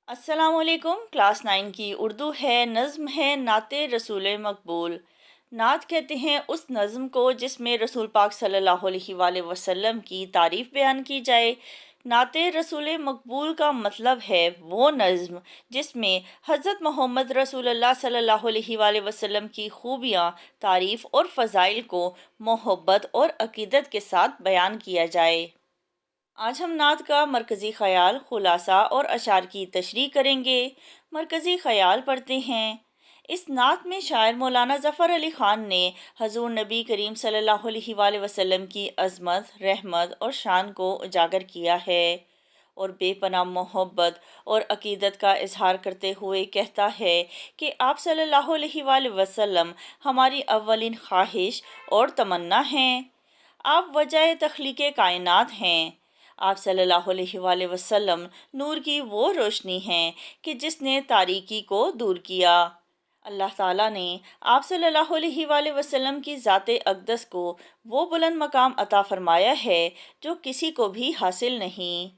السلام علیکم۔ کلاس 9 کی اردو ہے، نظم ہے نعت رسول مقبول۔ نعت کہتے ہیں اس نظم کو جس میں رسول پاک صلی اللہ علیہ وآلہ وسلم کی تعریف بیان کی جائے۔ نعت رسول مقبول کا مطلب ہے وہ نظم جس میں حضرت محمد رسول اللہ صلی اللہ علیہ وآلہ وسلم کی خوبیاں، تعریف اور فضائل کو محبت اور عقیدت کے ساتھ بیان کیا جائے۔ آج ہم نعت کا مرکزی خیال، خلاصہ اور اشعار کی تشریح کریں گے۔ مرکزی خیال پڑھتے ہیں۔ اس نعت میں شاعر مولانا ظفر علی خان نے حضور نبی کریم صلی اللہ علیہ وآلہ وسلم کی عظمت، رحمت اور شان کو اجاگر کیا ہے اور بے پناہ محبت اور عقیدت کا اظہار کرتے ہوئے کہتا ہے کہ آپ صلی اللہ علیہ وآلہ وسلم ہماری اولین خواہش اور تمنا ہیں۔ آپ وجہ تخلیق کائنات ہیں۔ آپ صلی اللہ علیہ وآلہ وسلم نور کی وہ روشنی ہیں کہ جس نے تاریکی کو دور کیا۔ اللہ تعالیٰ نے آپ صلی اللہ علیہ وآلہ وسلم کی ذات اقدس کو وہ بلند مقام عطا فرمایا ہے جو کسی کو بھی حاصل نہیں۔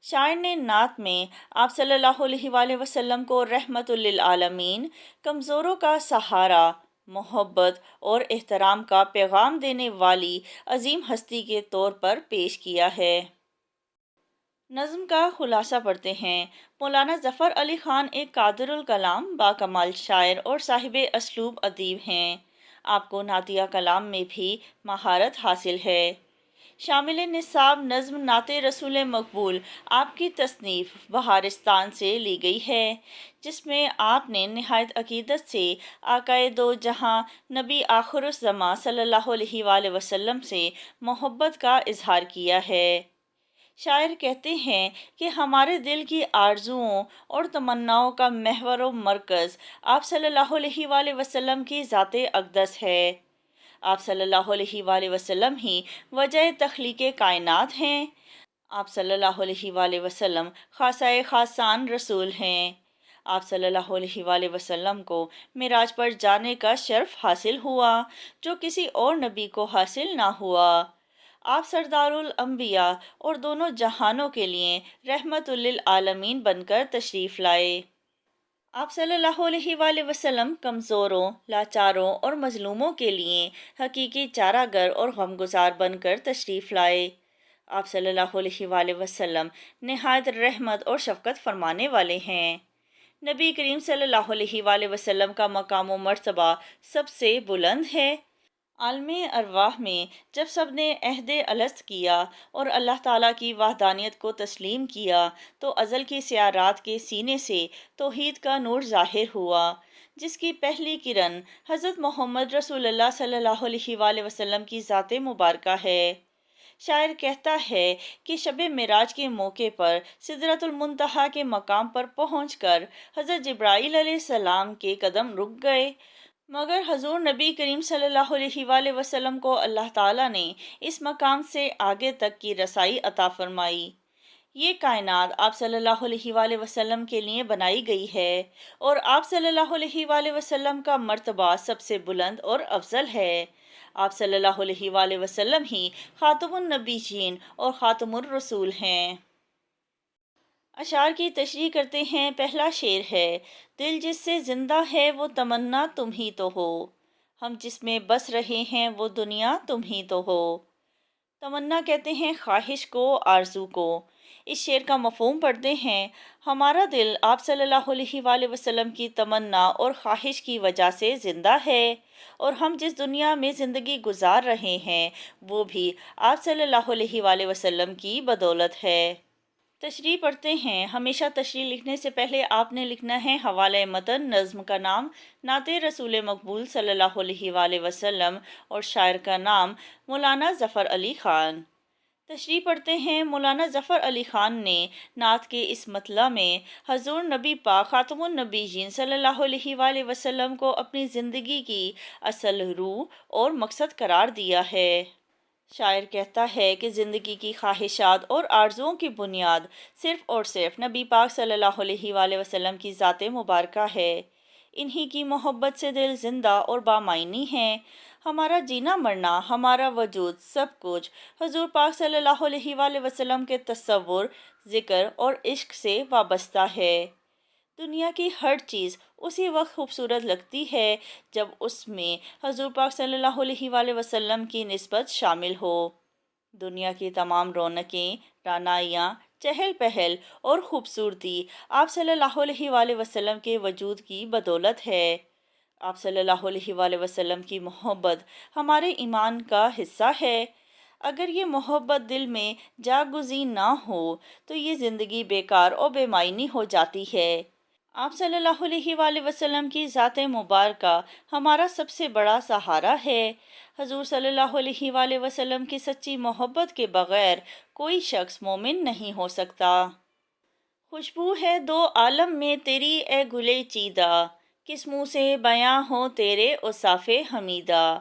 شاعر نے نعت میں آپ صلی اللہ علیہ وآلہ وسلم کو رحمت للعالمین، کمزوروں کا سہارا، محبت اور احترام کا پیغام دینے والی عظیم ہستی کے طور پر پیش کیا ہے۔ نظم کا خلاصہ پڑھتے ہیں۔ مولانا ظفر علی خان ایک قادر الکلام، باکمال شاعر اور صاحب اسلوب ادیب ہیں۔ آپ کو نعتیہ کلام میں بھی مہارت حاصل ہے۔ شامل نصاب نظم نعت رسول مقبول آپ کی تصنیف بہارستان سے لی گئی ہے، جس میں آپ نے نہایت عقیدت سے آقائے دو جہاں نبی آخر الزماں صلی اللہ علیہ وآلہ وسلم سے محبت کا اظہار کیا ہے۔ شاعر کہتے ہیں کہ ہمارے دل کی آرزوؤں اور تمناؤں کا محور و مرکز آپ صلی اللہ علیہ وآلہ وسلم کی ذات اقدس ہے۔ آپ صلی اللہ علیہ وآلہ وسلم ہی وجہ تخلیق کائنات ہیں۔ آپ صلی اللہ علیہ وآلہ وسلم خاصۂ خاصان رسول ہیں۔ آپ صلی اللہ علیہ وآلہ وسلم کو معراج پر جانے کا شرف حاصل ہوا جو کسی اور نبی کو حاصل نہ ہوا۔ آپ سردار الانبیاء اور دونوں جہانوں کے لیے رحمت للعالمین بن کر تشریف لائے۔ آپ صلی اللہ علیہ وآلہ وسلم کمزوروں، لاچاروں اور مظلوموں کے لیے حقیقی چارہ گر اور غمگسار بن کر تشریف لائے۔ آپ صلی اللہ علیہ وآلہ وسلم نہایت رحمت اور شفقت فرمانے والے ہیں۔ نبی کریم صلی اللہ علیہ وآلہ وسلم کا مقام و مرتبہ سب سے بلند ہے۔ عالم ارواح میں جب سب نے عہد الست کیا اور اللہ تعالیٰ کی وحدانیت کو تسلیم کیا تو ازل کی سیارات کے سینے سے توحید کا نور ظاہر ہوا، جس کی پہلی کرن حضرت محمد رسول اللہ صلی اللہ علیہ وآلہ وسلم کی ذات مبارکہ ہے۔ شاعر کہتا ہے کہ شب معراج کے موقع پر سدرۃ المنتہا کے مقام پر پہنچ کر حضرت جبرائیل علیہ السلام کے قدم رک گئے، مگر حضور نبی کریم صلی اللہ علیہ وآلہ وسلم کو اللہ تعالیٰ نے اس مقام سے آگے تک کی رسائی عطا فرمائی۔ یہ کائنات آپ صلی اللہ علیہ وآلہ وسلم کے لیے بنائی گئی ہے اور آپ صلی اللہ علیہ وآلہ وسلم کا مرتبہ سب سے بلند اور افضل ہے۔ آپ صلی اللہ علیہ وآلہ وسلم ہی خاتم النبیین اور خاتم الرسول ہیں۔ اشعار کی تشریح کرتے ہیں۔ پہلا شعر ہے: دل جس سے زندہ ہے وہ تمنا تم ہی تو ہو، ہم جس میں بس رہے ہیں وہ دنیا تم ہی تو ہو۔ تمنا کہتے ہیں خواہش کو، آرزو کو۔ اس شعر کا مفہوم پڑھتے ہیں: ہمارا دل آپ صلی اللہ علیہ وآلہ وسلم کی تمنا اور خواہش کی وجہ سے زندہ ہے اور ہم جس دنیا میں زندگی گزار رہے ہیں وہ بھی آپ صلی اللہ علیہ وآلہ وسلم کی بدولت ہے۔ تشریح پڑھتے ہیں۔ ہمیشہ تشریح لکھنے سے پہلے آپ نے لکھنا ہے حوالہ متن، نظم کا نام نعت رسول مقبول صلی اللہ علیہ وآلہ وسلم اور شاعر کا نام مولانا ظفر علی خان۔ تشریح پڑھتے ہیں۔ مولانا ظفر علی خان نے نعت کے اس مطلع میں حضور نبی پاک خاتم النبیین صلی اللہ علیہ وآلہ وسلم کو اپنی زندگی کی اصل روح اور مقصد قرار دیا ہے۔ شاعر کہتا ہے کہ زندگی کی خواہشات اور آرزوؤں کی بنیاد صرف اور صرف نبی پاک صلی اللہ علیہ وآلہ وسلم کی ذات مبارکہ ہے۔ انہی کی محبت سے دل زندہ اور بامعنی ہے۔ ہمارا جینا مرنا، ہمارا وجود، سب کچھ حضور پاک صلی اللہ علیہ وآلہ وسلم کے تصور، ذکر اور عشق سے وابستہ ہے۔ دنیا کی ہر چیز اسی وقت خوبصورت لگتی ہے جب اس میں حضور پاک صلی اللہ علیہ وآلہ وسلم کی نسبت شامل ہو۔ دنیا کی تمام رونقیں، رعنائیاں، چہل پہل اور خوبصورتی آپ صلی اللہ علیہ وآلہ وسلم کے وجود کی بدولت ہے۔ آپ صلی اللہ علیہ وآلہ وسلم کی محبت ہمارے ایمان کا حصہ ہے۔ اگر یہ محبت دل میں جاگزین نہ ہو تو یہ زندگی بیکار اور بے معنی ہو جاتی ہے۔ آپ صلی اللہ علیہ وآلہ وسلم کی ذات مبارکہ ہمارا سب سے بڑا سہارا ہے۔ حضور صلی اللہ علیہ وآلہ وسلم کی سچی محبت کے بغیر کوئی شخص مومن نہیں ہو سکتا۔ خوشبو ہے دو عالم میں تیری اے گلے چیدہ، کس منہ سے بیاں ہو تیرے اوصاف حمیدہ۔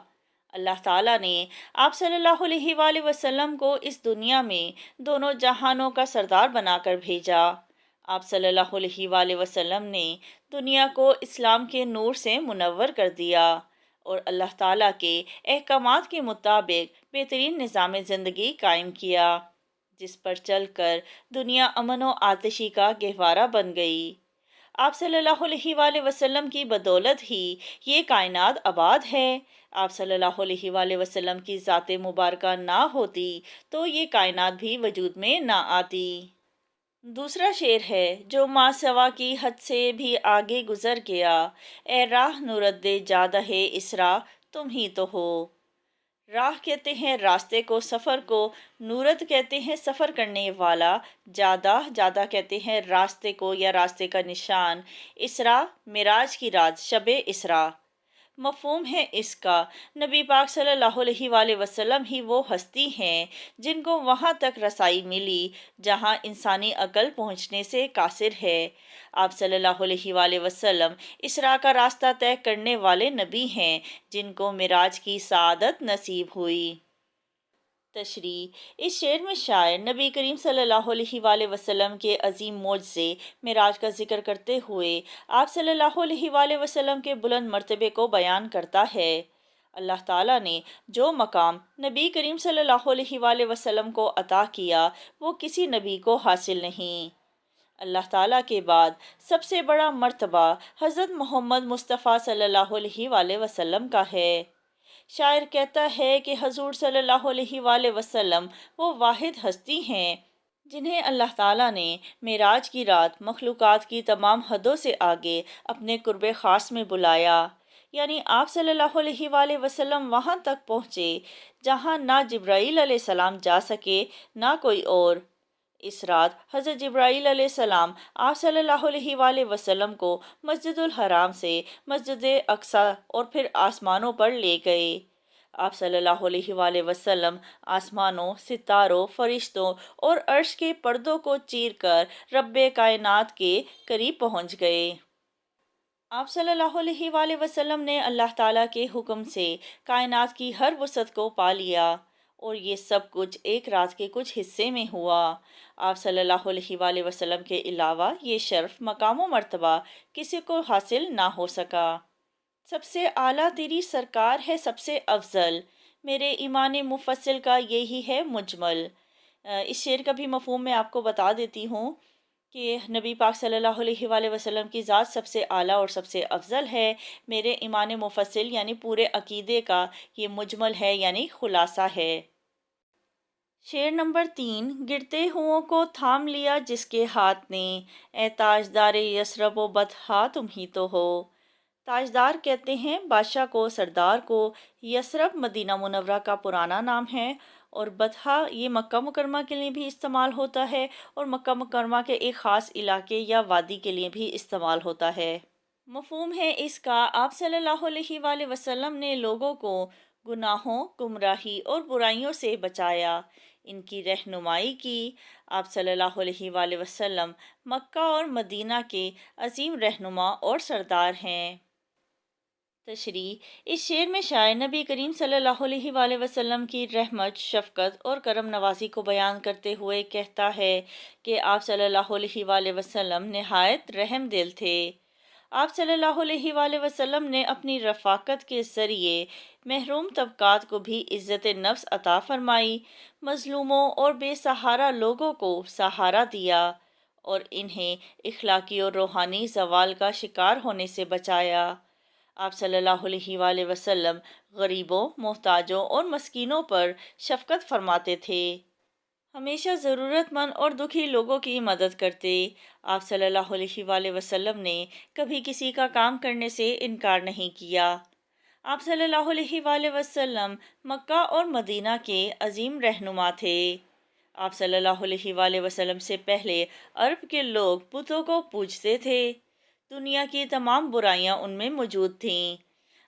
اللہ تعالیٰ نے آپ صلی اللہ علیہ وآلہ وسلم کو اس دنیا میں دونوں جہانوں کا سردار بنا کر بھیجا۔ آپ صلی اللہ علیہ وآلہ وسلم نے دنیا کو اسلام کے نور سے منور کر دیا اور اللہ تعالیٰ کے احکامات کے مطابق بہترین نظام زندگی قائم کیا، جس پر چل کر دنیا امن و آتشی کا گہوارہ بن گئی۔ آپ صلی اللہ علیہ وآلہ وسلم کی بدولت ہی یہ کائنات آباد ہے۔ آپ صلی اللہ علیہ وآلہ وسلم کی ذات مبارکہ نہ ہوتی تو یہ کائنات بھی وجود میں نہ آتی۔ دوسرا شعر ہے جو ما سوا کی حد سے بھی آگے گزر گیا، اے راہ نورد جادہ اسرا تم ہی تو ہو۔ راہ کہتے ہیں راستے کو، سفر کو، نورد کہتے ہیں سفر کرنے والا، جادہ کہتے ہیں راستے کو یا راستے کا نشان، اسرا معراج کی رات، شب اسرا۔ مفہوم ہے اس کا، نبی پاک صلی اللہ علیہ وآلہ وسلم ہی وہ ہستی ہیں جن کو وہاں تک رسائی ملی جہاں انسانی عقل پہنچنے سے قاصر ہے۔ آپ صلی اللہ علیہ وآلہ وسلم اسراء کا راستہ طے کرنے والے نبی ہیں جن کو معراج کی سعادت نصیب ہوئی۔ تشریح: اس شعر میں شاعر نبی کریم صلی اللہ علیہ وآلہ وسلم کے عظیم معجزے معراج کا ذکر کرتے ہوئے آپ صلی اللہ علیہ وآلہ وسلم کے بلند مرتبے کو بیان کرتا ہے۔ اللہ تعالیٰ نے جو مقام نبی کریم صلی اللہ علیہ وآلہ وسلم کو عطا کیا وہ کسی نبی کو حاصل نہیں۔ اللہ تعالیٰ کے بعد سب سے بڑا مرتبہ حضرت محمد مصطفیٰ صلی اللہ علیہ وآلہ وسلم کا ہے۔ شاعر کہتا ہے کہ حضور صلی اللہ علیہ وآلہ وسلم وہ واحد ہستی ہیں جنہیں اللہ تعالیٰ نے معراج کی رات مخلوقات کی تمام حدوں سے آگے اپنے قرب خاص میں بلایا، یعنی آپ صلی اللہ علیہ وآلہ وسلم وہاں تک پہنچے جہاں نہ جبرائیل علیہ السلام جا سکے نہ کوئی اور۔ اس رات حضرت جبرائیل علیہ السلام آپ صلی اللہ علیہ وآلہ وسلم کو مسجد الحرام سے مسجد اقصی اور پھر آسمانوں پر لے گئے۔ آپ صلی اللہ علیہ وآلہ وسلم آسمانوں، ستاروں، فرشتوں اور عرش کے پردوں کو چیر کر رب کائنات کے قریب پہنچ گئے۔ آپ صلی اللہ علیہ وآلہ وسلم نے اللہ تعالیٰ کے حکم سے کائنات کی ہر وسعت کو پا لیا اور یہ سب کچھ ایک رات کے کچھ حصے میں ہوا۔ آپ صلی اللہ علیہ وآلہ وسلم کے علاوہ یہ شرف، مقام و مرتبہ کسی کو حاصل نہ ہو سکا۔ سب سے اعلیٰ تیری سرکار ہے، سب سے افضل، میرے ایمان مفصل کا یہی ہے مجمل۔ اس شعر کا بھی مفہوم میں آپ کو بتا دیتی ہوں کہ نبی پاک صلی اللہ علیہ وآلہ وسلم کی ذات سب سے اعلیٰ اور سب سے افضل ہے، میرے ایمان مفصل یعنی پورے عقیدے کا یہ مجمل ہے یعنی خلاصہ ہے۔ شعر نمبر 3: گرتے ہوں کو تھام لیا جس کے ہاتھ نے، اے تاجدار یثرب و بطحا تم ہی تو ہو۔ تاجدار کہتے ہیں بادشاہ کو، سردار کو۔ یثرب مدینہ منورہ کا پرانا نام ہے اور بطحا یہ مکہ مکرمہ کے لیے بھی استعمال ہوتا ہے اور مکہ مکرمہ کے ایک خاص علاقے یا وادی کے لیے بھی استعمال ہوتا ہے۔ مفہوم ہے اس کا، آپ صلی اللہ علیہ وآلہ وسلم نے لوگوں کو گناہوں، گمراہی اور برائیوں سے بچایا، ان کی رہنمائی کی۔ آپ صلی اللہ علیہ وآلہ وسلم مکہ اور مدینہ کے عظیم رہنما اور سردار ہیں۔ تشریح: اس شعر میں شاعر نبی کریم صلی اللہ علیہ وآلہ وسلم کی رحمت، شفقت اور کرم نوازی کو بیان کرتے ہوئے کہتا ہے کہ آپ صلی اللہ علیہ وآلہ وسلم نہایت رحم دل تھے۔ آپ صلی اللہ علیہ وآلہ وسلم نے اپنی رفاقت کے ذریعے محروم طبقات کو بھی عزت نفس عطا فرمائی، مظلوموں اور بے سہارا لوگوں کو سہارا دیا اور انہیں اخلاقی اور روحانی زوال کا شکار ہونے سے بچایا۔ آپ صلی اللہ علیہ وآلہ وسلم غریبوں، محتاجوں اور مسکینوں پر شفقت فرماتے تھے، ہمیشہ ضرورت مند اور دکھی لوگوں کی مدد کرتے۔ آپ صلی اللہ علیہ وآلہ وسلم نے کبھی کسی کا کام کرنے سے انکار نہیں کیا۔ آپ صلی اللہ علیہ وآلہ وسلم مکہ اور مدینہ کے عظیم رہنما تھے۔ آپ صلی اللہ علیہ وآلہ وسلم سے پہلے عرب کے لوگ بتوں کو پوجتے تھے، دنیا کی تمام برائیاں ان میں موجود تھیں۔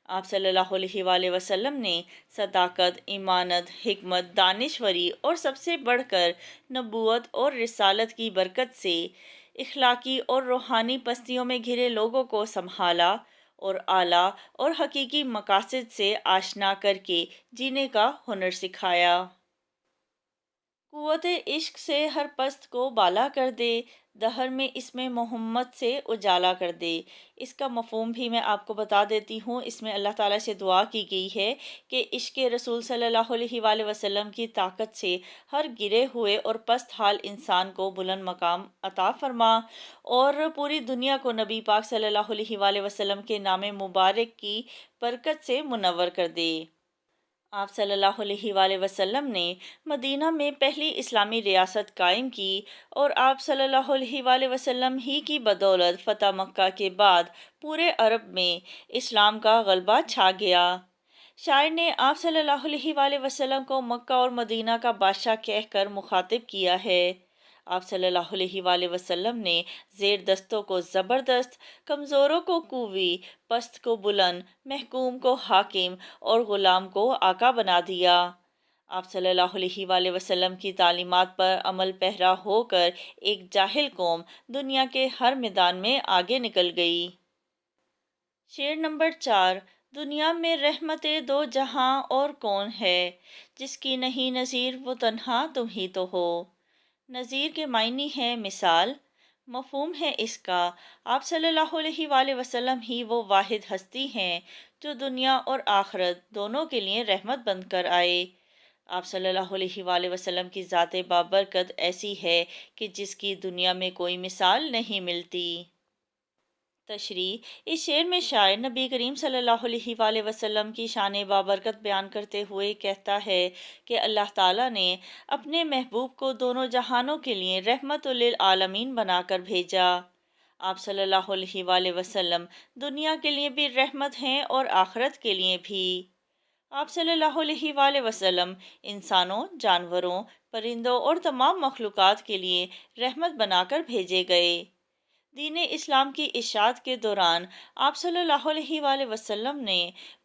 آپ صلی اللہ علیہ وآلہ وسلم نے صداقت، ایمانت، حکمت، دانشوری اور سب سے بڑھ کر نبوت اور رسالت کی برکت سے اخلاقی اور روحانی پستیوں میں گھرے لوگوں کو سنبھالا اور اعلیٰ اور حقیقی مقاصد سے آشنا کر کے جینے کا ہنر سکھایا۔ قوت عشق سے ہر پست کو بالا کر دے، دہر میں اس میں محمد سے اجالا کر دے۔ اس کا مفہوم بھی میں آپ کو بتا دیتی ہوں۔ اس میں اللہ تعالیٰ سے دعا کی گئی ہے کہ عشق رسول صلی اللہ علیہ وآلہ وسلم کی طاقت سے ہر گرے ہوئے اور پست حال انسان کو بلند مقام عطا فرما اور پوری دنیا کو نبی پاک صلی اللہ علیہ وآلہ وسلم کے نام مبارک کی برکت سے منور کر دے۔ آپ صلی اللہ علیہ وآلہ وسلم نے مدینہ میں پہلی اسلامی ریاست قائم کی اور آپ صلی اللہ علیہ وآلہ وسلم ہی کی بدولت فتح مکہ کے بعد پورے عرب میں اسلام کا غلبہ چھا گیا۔ شاعر نے آپ صلی اللہ علیہ وآلہ وسلم کو مکہ اور مدینہ کا بادشاہ کہہ کر مخاطب کیا ہے۔ آپ صلی اللہ علیہ وآلہ وسلم نے زیر دستوں کو زبردست، کمزوروں کو قوی، پست کو بلند، محکوم کو حاکم اور غلام کو آقا بنا دیا۔ آپ صلی اللہ علیہ وآلہ وسلم کی تعلیمات پر عمل پیرا ہو کر ایک جاہل قوم دنیا کے ہر میدان میں آگے نکل گئی۔ شعر نمبر 4۔ دنیا میں رحمت دو جہاں اور کون ہے، جس کی نہیں نظیر وہ تنہا تم ہی تو ہو۔ نظیر کے معنی ہے مثال، مفہوم ہے اس کا آپ صلی اللہ علیہ وآلہ وسلم ہی وہ واحد ہستی ہیں جو دنیا اور آخرت دونوں کے لیے رحمت بن کر آئے۔ آپ صلی اللہ علیہ وآلہ وسلم کی ذات بابرکت ایسی ہے کہ جس کی دنیا میں کوئی مثال نہیں ملتی۔ تشریح۔ اس شعر میں شاعر نبی کریم صلی اللہ علیہ وآلہ وسلم کی شان بابرکت بیان کرتے ہوئے کہتا ہے کہ اللہ تعالیٰ نے اپنے محبوب کو دونوں جہانوں کے لیے رحمت للعالمین بنا کر بھیجا۔ آپ صلی اللہ علیہ وآلہ وسلم دنیا کے لیے بھی رحمت ہیں اور آخرت کے لیے بھی۔ آپ صلی اللہ علیہ وآلہ وسلم انسانوں، جانوروں، پرندوں اور تمام مخلوقات کے لیے رحمت بنا کر بھیجے گئے۔ دین اسلام کی اشاعت کے دوران آپ صلی اللہ علیہ وآلہ وسلم نے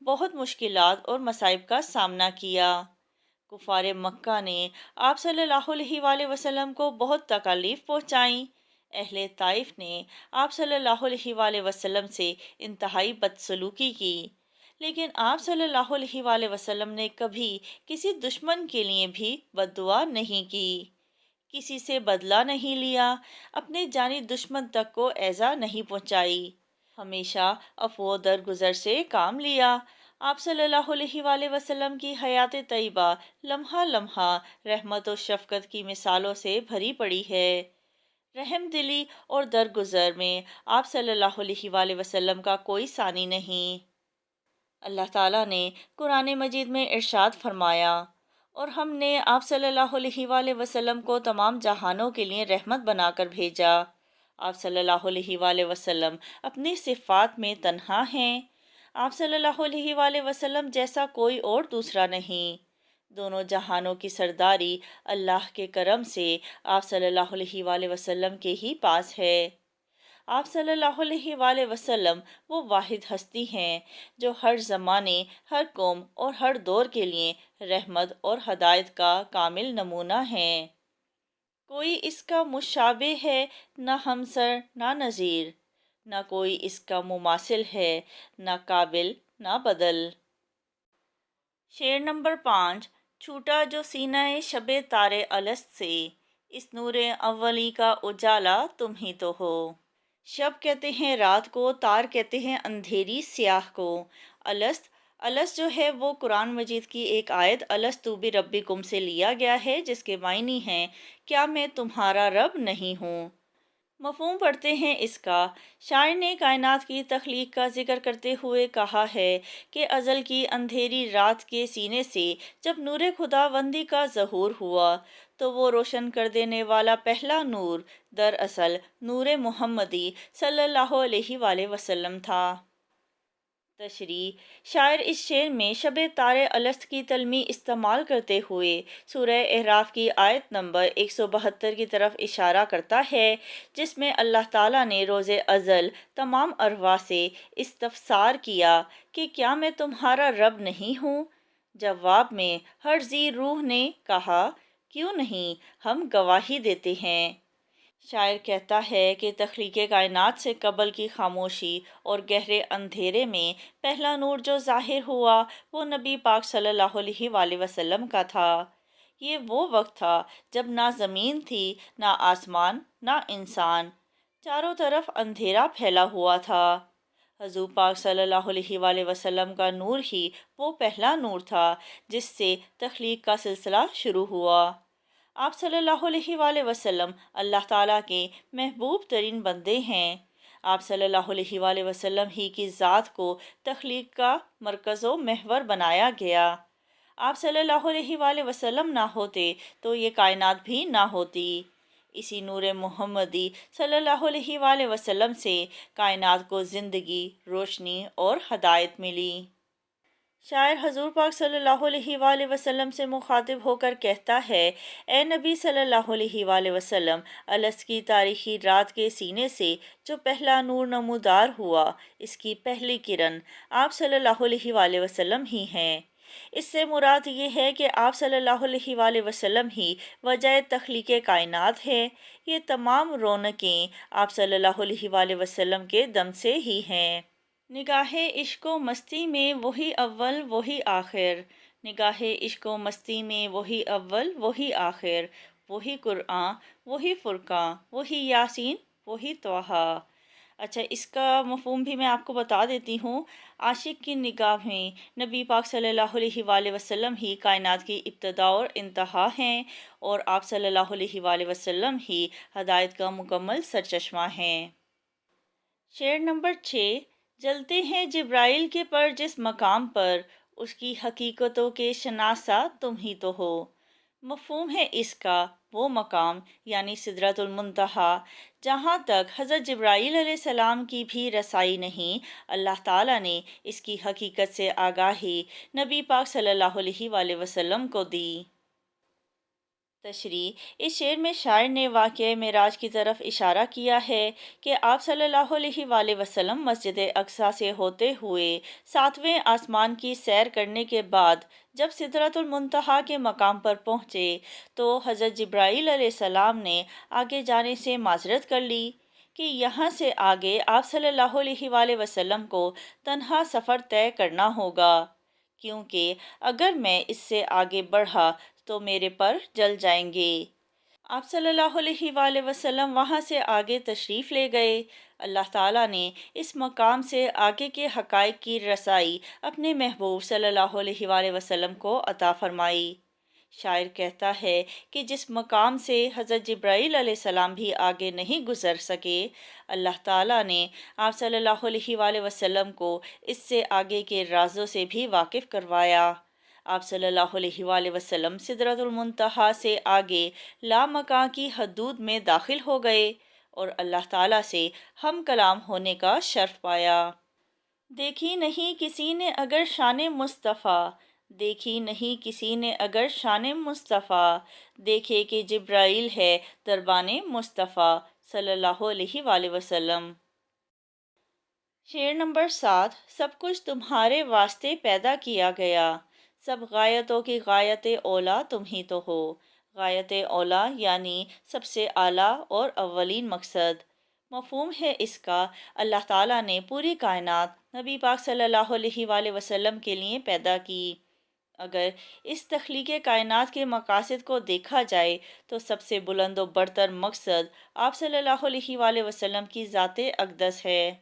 بہت مشکلات اور مصائب کا سامنا کیا۔ کفار مکہ نے آپ صلی اللہ علیہ وآلہ وسلم کو بہت تکالیف پہنچائیں۔ اہل طائف نے آپ صلی اللہ علیہ وآلہ وسلم سے انتہائی بدسلوکی کی، لیکن آپ صلی اللہ علیہ وآلہ وسلم نے کبھی کسی دشمن کے لیے بھی بد دعا نہیں کی، کسی سے بدلہ نہیں لیا، اپنے جانی دشمن تک کو ایذا نہیں پہنچائی، ہمیشہ عفو و درگزر سے کام لیا۔ آپ صلی اللہ علیہ وآلہ وسلم کی حیات طیبہ لمحہ لمحہ رحمت و شفقت کی مثالوں سے بھری پڑی ہے۔ رحم دلی اور درگزر میں آپ صلی اللہ علیہ وآلہ وسلم کا کوئی ثانی نہیں۔ اللہ تعالیٰ نے قرآن مجید میں ارشاد فرمایا، اور ہم نے آپ صلی اللہ علیہ وآلہ وسلم کو تمام جہانوں کے لیے رحمت بنا کر بھیجا۔ آپ صلی اللہ علیہ وآلہ وسلم اپنی صفات میں تنہا ہیں۔ آپ صلی اللہ علیہ وآلہ وسلم جیسا کوئی اور دوسرا نہیں۔ دونوں جہانوں کی سرداری اللہ کے کرم سے آپ صلی اللہ علیہ وآلہ وسلم کے ہی پاس ہے۔ آپ صلی اللہ علیہ وآلہ وسلم وہ واحد ہستی ہیں جو ہر زمانے، ہر قوم اور ہر دور کے لیے رحمت اور ہدایت کا کامل نمونہ ہیں۔ کوئی اس کا مشابہ ہے نہ ہمسر نہ نظیر، نہ کوئی اس کا مماثل ہے نہ قابل نہ بدل۔ شعر نمبر 5۔ چھوٹا جو سینہ شب تار الست سے، اس نور اولی کا اجالا تم ہی تو ہو۔ شب کہتے ہیں رات کو، تار کہتے ہیں اندھیری سیاہ کو۔ الست، الست جو ہے وہ قرآن مجید کی ایک آیت الستو بربکم سے لیا گیا ہے، جس کے معنی ہیں کیا میں تمہارا رب نہیں ہوں۔ مفہوم پڑھتے ہیں اس کا۔ شاعر نے کائنات کی تخلیق کا ذکر کرتے ہوئے کہا ہے کہ ازل کی اندھیری رات کے سینے سے جب نور خدا بندی کا ظہور ہوا تو وہ روشن کر دینے والا پہلا نور دراصل نور محمدی صلی اللہ علیہ وآلہ وسلم تھا۔ تشریح: شاعر اس شعر میں شب تار الست کی تلميح استعمال کرتے ہوئے سورہ اعراف کی آیت نمبر 172 کی طرف اشارہ کرتا ہے، جس میں اللہ تعالیٰ نے روز ازل تمام ارواح سے استفسار کیا کہ کیا میں تمہارا رب نہیں ہوں؟ جواب میں ہر ذی روح نے کہا، کیوں نہیں، ہم گواہی دیتے ہیں۔ شاعر کہتا ہے کہ تخلیق کائنات سے قبل کی خاموشی اور گہرے اندھیرے میں پہلا نور جو ظاہر ہوا وہ نبی پاک صلی اللہ علیہ وآلہ وسلم کا تھا۔ یہ وہ وقت تھا جب نہ زمین تھی، نہ آسمان، نہ انسان، چاروں طرف اندھیرا پھیلا ہوا تھا۔ حضور پاک صلی اللہ علیہ وآلہ وسلم کا نور ہی وہ پہلا نور تھا جس سے تخلیق کا سلسلہ شروع ہوا۔ آپ صلی اللہ علیہ وآلہ وسلم اللہ تعالیٰ کے محبوب ترین بندے ہیں۔ آپ صلی اللہ علیہ وآلہ وسلم ہی کی ذات کو تخلیق کا مرکز و محور بنایا گیا۔ آپ صلی اللہ علیہ وآلہ وسلم نہ ہوتے تو یہ کائنات بھی نہ ہوتی۔ اسی نور محمدی صلی اللہ علیہ وآلہ وسلم سے کائنات کو زندگی، روشنی اور ہدایت ملی۔ شاعر حضور پاک صلی اللہ علیہ وآلہ وسلم سے مخاطب ہو کر کہتا ہے، اے نبی صلی اللہ علیہ وآلہ وسلم، الست کی تاریخی رات کے سینے سے جو پہلا نور نمودار ہوا، اس کی پہلی کرن آپ صلی اللہ علیہ وآلہ وسلم ہی ہیں۔ اس سے مراد یہ ہے کہ آپ صلی اللہ علیہ وآلہ وسلم ہی وجہ تخلیق کائنات ہے۔ یہ تمام رونقیں آپ صلی اللہ علیہ وآلہ وسلم کے دم سے ہی ہیں۔ نگاہ عشق و مستی میں وہی اول وہی آخر، نگاہ عشق و مستی میں وہی اول وہی آخر، وہی قرآن وہی فرقان وہی یاسین وہی طٰہٰ۔ اچھا، اس کا مفہوم بھی میں آپ کو بتا دیتی ہوں۔ عاشق کی نگاہ میں نبی پاک صلی اللہ علیہ وآلہ وسلم ہی کائنات کی ابتدا اور انتہا ہیں، اور آپ صلی اللہ علیہ وآلہ وسلم ہی ہدایت کا مکمل سرچشمہ ہیں۔ شعر نمبر 6: جلتے ہیں جبرائیل کے پر جس مقام پر، اس کی حقیقتوں کے شناسا تم ہی تو ہو۔ مفہوم ہے اس کا وہ مقام یعنی سدرۃ المنتہا جہاں تک حضرت جبرائیل علیہ السلام کی بھی رسائی نہیں، اللہ تعالیٰ نے اس کی حقیقت سے آگاہی نبی پاک صلی اللہ علیہ وآلہ وسلم کو دی۔ تشریح: اس شعر میں شاعر نے واقعہ معراج کی طرف اشارہ کیا ہے کہ آپ صلی اللہ علیہ وآلہ وسلم مسجد اقصیٰ سے ہوتے ہوئے 7ویں آسمان کی سیر کرنے کے بعد جب سدرۃ المنتہا کے مقام پر پہنچے تو حضرت جبرائیل علیہ السلام نے آگے جانے سے معذرت کر لی کہ یہاں سے آگے آپ صلی اللہ علیہ وآلہ وسلم کو تنہا سفر طے کرنا ہوگا، کیونکہ اگر میں اس سے آگے بڑھا تو میرے پر جل جائیں گے۔ آپ صلی اللہ علیہ وآلہ وسلم وہاں سے آگے تشریف لے گئے۔ اللہ تعالیٰ نے اس مقام سے آگے کے حقائق کی رسائی اپنے محبوب صلی اللہ علیہ وآلہ وسلم کو عطا فرمائی۔ شاعر کہتا ہے کہ جس مقام سے حضرت جبرائیل علیہ السلام بھی آگے نہیں گزر سکے، اللہ تعالیٰ نے آپ صلی اللہ علیہ وآلہ وسلم کو اس سے آگے کے رازوں سے بھی واقف کروایا۔ آپ صلی اللہ علیہ وآلہ وسلم سدرۃ المنتہا سے آگے لامکاں کی حدود میں داخل ہو گئے اور اللہ تعالیٰ سے ہم کلام ہونے کا شرف پایا۔ دیکھی نہیں کسی نے اگر شان مصطفیٰ، دیکھی نہیں کسی نے اگر شان مصطفیٰ، دیکھے کہ جبرائیل ہے دربان مصطفیٰ صلی اللہ علیہ وآلہ وسلم۔ شعر نمبر 7: سب کچھ تمہارے واسطے پیدا کیا گیا، سب غایتوں کی غایت اولیٰ تم ہی تو ہو۔ غایت اولیٰ یعنی سب سے اعلیٰ اور اولین مقصد۔ مفہوم ہے اس کا اللہ تعالیٰ نے پوری کائنات نبی پاک صلی اللہ علیہ وآلہ وسلم کے لیے پیدا کی۔ اگر اس تخلیق کائنات کے مقاصد کو دیکھا جائے تو سب سے بلند و برتر مقصد آپ صلی اللہ علیہ وآلہ وسلم کی ذات اقدس ہے۔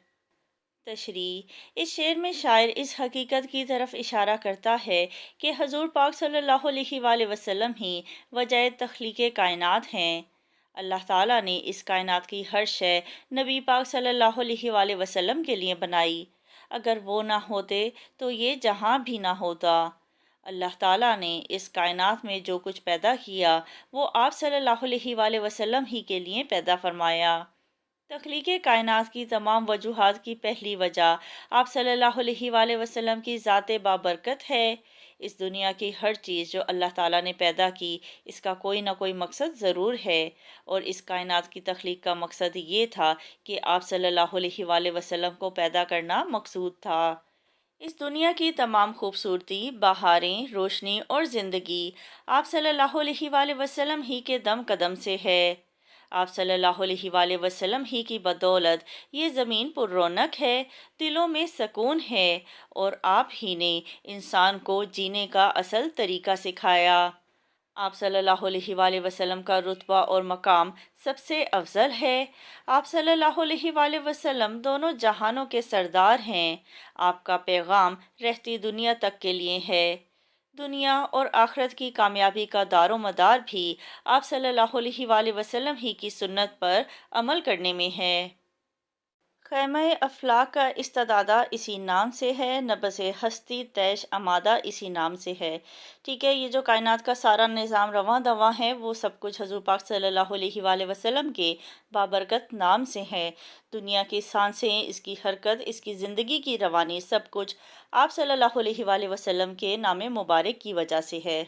تشریح: اس شعر میں شاعر اس حقیقت کی طرف اشارہ کرتا ہے کہ حضور پاک صلی اللہ علیہ وآلہ وسلم ہی وجہ تخلیق کائنات ہیں۔ اللہ تعالیٰ نے اس کائنات کی ہر شے نبی پاک صلی اللہ علیہ وآلہ وسلم کے لیے بنائی۔ اگر وہ نہ ہوتے تو یہ جہاں بھی نہ ہوتا۔ اللہ تعالیٰ نے اس کائنات میں جو کچھ پیدا کیا وہ آپ صلی اللہ علیہ وآلہ وسلم ہی کے لیے پیدا فرمایا۔ تخلیق کائنات کی تمام وجوہات کی پہلی وجہ آپ صلی اللہ علیہ وآلہ وسلم کی ذات بابرکت ہے۔ اس دنیا کی ہر چیز جو اللہ تعالیٰ نے پیدا کی اس کا کوئی نہ کوئی مقصد ضرور ہے، اور اس کائنات کی تخلیق کا مقصد یہ تھا کہ آپ صلی اللہ علیہ وآلہ وسلم کو پیدا کرنا مقصود تھا۔ اس دنیا کی تمام خوبصورتی، بہاریں، روشنی اور زندگی آپ صلی اللہ علیہ وآلہ وسلم ہی کے دم قدم سے ہے۔ آپ صلی اللہ علیہ وآلہ وسلم ہی کی بدولت یہ زمین پر رونق ہے، دلوں میں سکون ہے، اور آپ ہی نے انسان کو جینے کا اصل طریقہ سکھایا۔ آپ صلی اللہ علیہ وآلہ وسلم کا رتبہ اور مقام سب سے افضل ہے۔ آپ صلی اللہ علیہ وآلہ وسلم دونوں جہانوں کے سردار ہیں۔ آپ کا پیغام رہتی دنیا تک کے لیے ہے۔ دنیا اور آخرت کی کامیابی کا دار و مدار بھی آپ صلی اللہ علیہ وآلہ وسلم ہی کی سنت پر عمل کرنے میں ہے۔ خیمہ افلاک کا استدادہ اسی نام سے ہے، نبض ہستی تیش آمادہ اسی نام سے ہے۔ ٹھیک ہے، یہ جو کائنات کا سارا نظام رواں دواں ہے وہ سب کچھ حضور پاک صلی اللہ علیہ وآلہ وسلم کے بابرکت نام سے ہے۔ دنیا کی سانسیں، اس کی حرکت، اس کی زندگی کی روانی، سب کچھ آپ صلی اللہ علیہ وآلہ وسلم کے نام مبارک کی وجہ سے ہے۔